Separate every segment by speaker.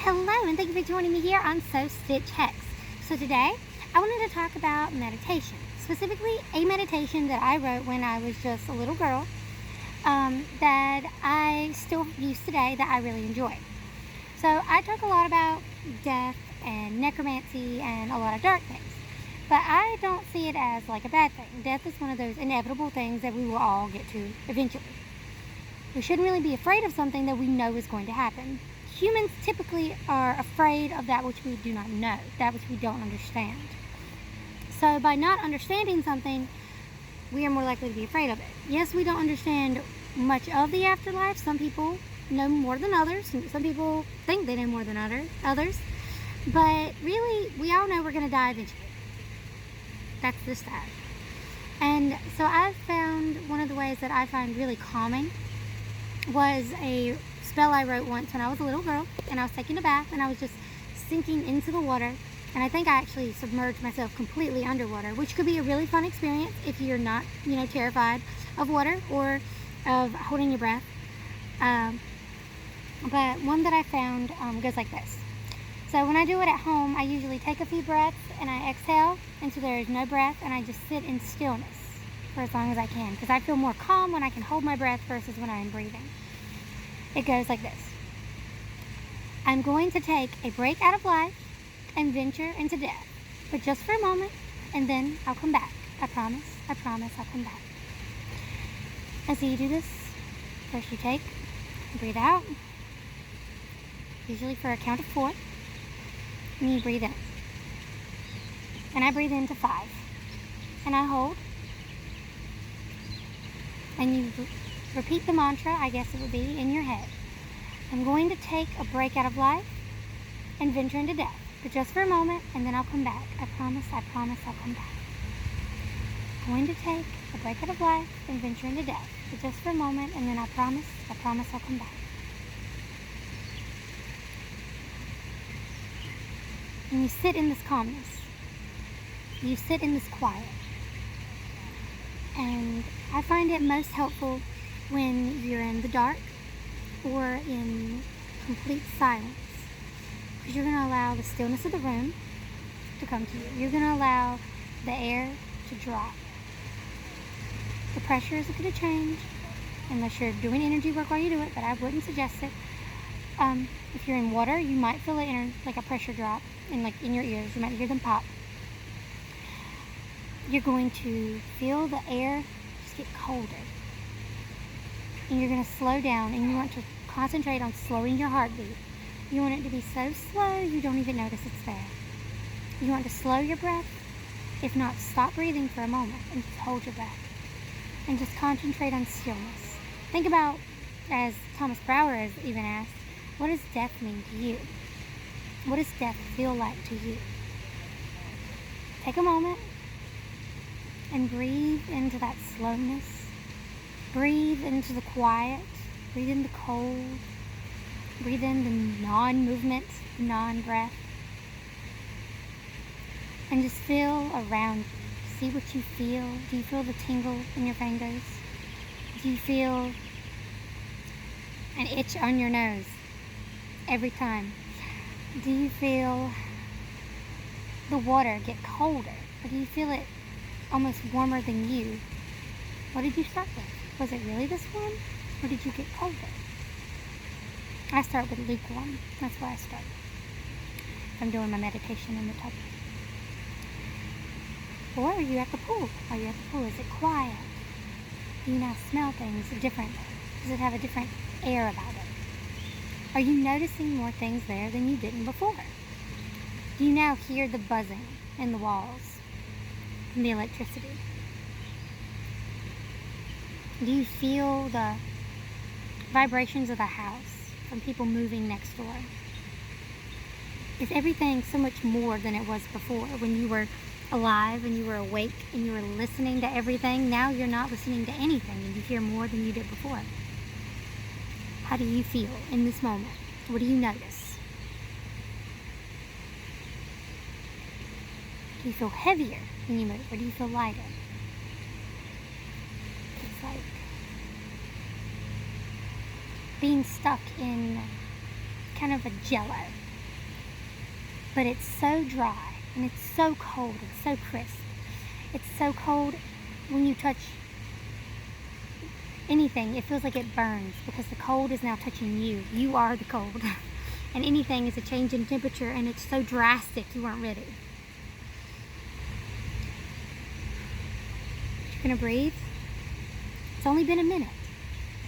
Speaker 1: Hello, and thank you for joining me here on Sew Stitch Hex. So today, I wanted to talk about meditation, specifically a meditation that I wrote when I was just a little girl, that I still use today, that I really enjoy. So I talk a lot about death and necromancy and a lot of dark things, but I don't see it as like a bad thing. Death is one of those inevitable things that we will all get to eventually. We shouldn't really be afraid of something that we know is going to happen. Humans typically are afraid of that which we do not know, that which we don't understand. So by not understanding something, we are more likely to be afraid of it. Yes, we don't understand much of the afterlife. Some people know more than others. Some people think they know more than others. But really, we all know we're going to die eventually. That's this time. And so I've found one of the ways that I find really calming was a spell I wrote once when I was a little girl, and I was taking a bath, and I was just sinking into the water, and I think I actually submerged myself completely underwater, which could be a really fun experience if you're not, terrified of water or of holding your breath. But one that I found goes like this. So when I do it at home, I usually take a few breaths, and I exhale until there is no breath, and I just sit in stillness for as long as I can, because I feel more calm when I can hold my breath versus when I am breathing. It goes like this. I'm going to take a break out of life and venture into death, but just for a moment, and then I'll come back. I promise, I'll come back. And so you do this. First you take, breathe out, usually for a count of 4, and you breathe in. And I breathe into 5, and I hold, and you repeat the mantra, I guess it would be, in your head. I'm going to take a break out of life and venture into death, but just for a moment, and then I'll come back. I promise, I'll come back. I'm going to take a break out of life and venture into death, but just for a moment, and then I promise, I'll come back. And you sit in this calmness. You sit in this quiet. And I find it most helpful when you're in the dark or in complete silence, because you're going to allow the stillness of the room to come to you. You're going to allow the air to drop. The pressure isn't going to change unless you're doing energy work while you do it, but I wouldn't suggest it. If you're in water, you might feel it like a pressure drop in your ears. You might hear them pop. You're going to feel the air just get colder. And you're going to slow down, and you want to concentrate on slowing your heartbeat. You want it to be so slow you don't even notice it's there. You want to slow your breath. If not, stop breathing for a moment and just hold your breath. And just concentrate on stillness. Think about, as Thomas Brower has even asked, what does death mean to you? What does death feel like to you? Take a moment and breathe into that slowness. Breathe into the quiet. Breathe in the cold. Breathe in the non-movement, non-breath. And just feel around you. See what you feel. Do you feel the tingle in your fingers? Do you feel an itch on your nose every time? Do you feel the water get colder? Or do you feel it almost warmer than you? What did you start with? Was it really this warm? Or did you get colder? I start with lukewarm. That's where I start. I'm doing my meditation in the tub. Or are you at the pool? Are you at the pool? Is it quiet? Do you now smell things differently? Does it have a different air about it? Are you noticing more things there than you didn't before? Do you now hear the buzzing in the walls from the electricity? Do you feel the vibrations of the house from people moving next door? Is everything so much more than it was before when you were alive and you were awake and you were listening to everything? Now you're not listening to anything and you hear more than you did before. How do you feel in this moment? What do you notice? Do you feel heavier when you move, or do you feel lighter? It's like being stuck in kind of a jello. but it's so dry and it's so cold and so crisp. It's so cold when you touch anything, it feels like it burns because the cold is now touching you. You are the cold. And anything is a change in temperature, and it's so drastic you aren't ready. You're gonna breathe. It's only been a minute.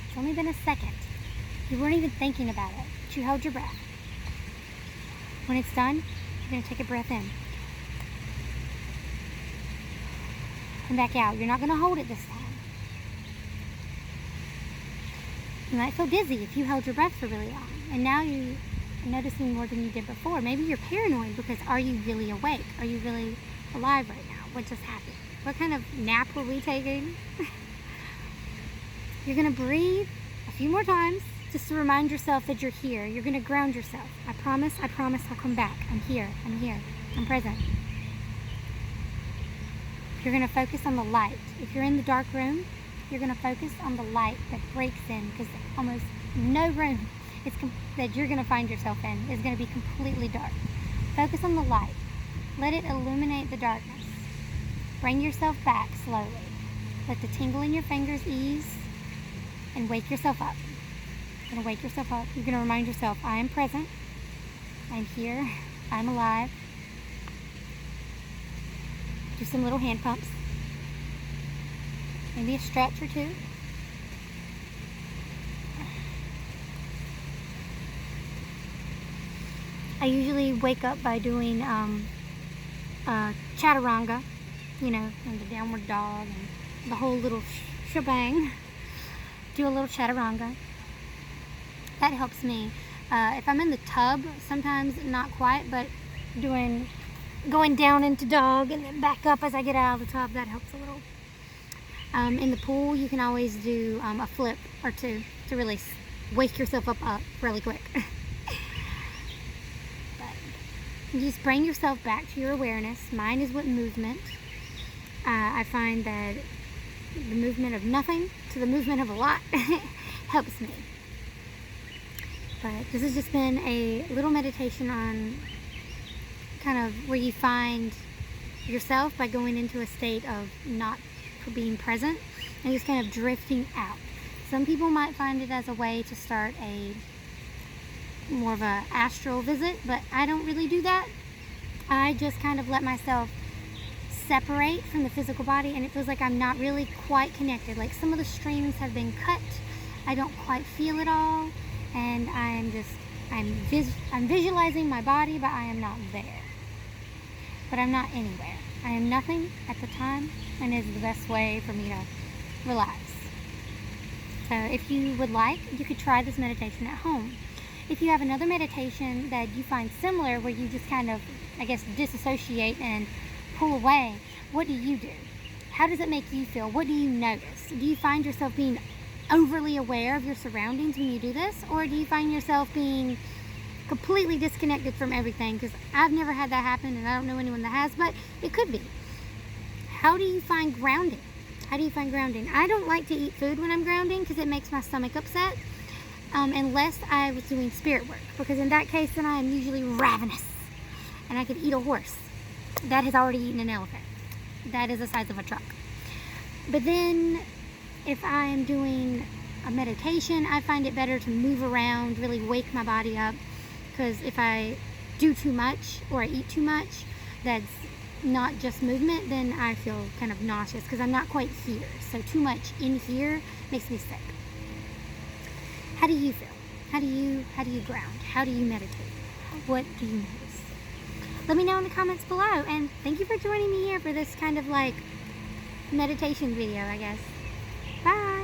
Speaker 1: It's only been a second. You weren't even thinking about it, but you held your breath. When it's done, you're gonna take a breath in. And back out. You're not gonna hold it this time. You might feel dizzy if you held your breath for really long. And now you are noticing more than you did before. Maybe you're paranoid because are you really awake? Are you really alive right now? What just happened? What kind of nap were we taking? You're going to breathe a few more times just to remind yourself that you're here. You're going to ground yourself. I promise I'll come back. I'm here, I'm present. You're going to focus on the light. If you're in the dark room, you're going to focus on the light that breaks in, because almost no room that you're going to find yourself in is going to be completely dark. Focus on the light. Let it illuminate the darkness. Bring yourself back slowly. Let the tingle in your fingers ease and wake yourself up. You're going to wake yourself up. You're going to remind yourself, I am present. I'm here. I'm alive. Do some little hand pumps. Maybe a stretch or two. I usually wake up by doing chaturanga, and the downward dog and the whole little shebang. Do a little chaturanga. That helps me. If I'm in the tub, sometimes not quite, but going down into dog and then back up as I get out of the tub, that helps a little. In the pool, you can always do a flip or two to really wake yourself up really quick. But you just bring yourself back to your awareness. Mine is with movement. I find that the movement of nothing to the movement of a lot helps me. But this has just been a little meditation on kind of where you find yourself by going into a state of not being present and just kind of drifting out. Some people might find it as a way to start more of a astral visit, but I don't really do that. I just kind of let myself separate from the physical body, and it feels like I'm not really quite connected. Like some of the streams have been cut. I don't quite feel it all, and I'm visualizing my body, but I am not there. But I'm not anywhere. I am nothing at the time, and is the best way for me to relax. So if you would like, you could try this meditation at home. If you have another meditation that you find similar, where you just kind of, disassociate and pull away, what do you do? How does it make you feel? What do you notice? Do you find yourself being overly aware of your surroundings when you do this? Or do you find yourself being completely disconnected from everything? Because I've never had that happen, and I don't know anyone that has, but it could be. How do you find grounding? How do you find grounding? I don't like to eat food when I'm grounding because it makes my stomach upset, unless I was doing spirit work, because in that case then I am usually ravenous and I could eat a horse that has already eaten an elephant. That is the size of a truck. But then if I am doing a meditation, I find it better to move around, really wake my body up, because if I do too much or I eat too much that's not just movement, then I feel kind of nauseous because I'm not quite here. So too much in here makes me sick. How do you feel? How do you ground? How do you meditate? What do you notice? Let me know in the comments below, and thank you for joining me here for this kind of meditation video, I guess. Bye!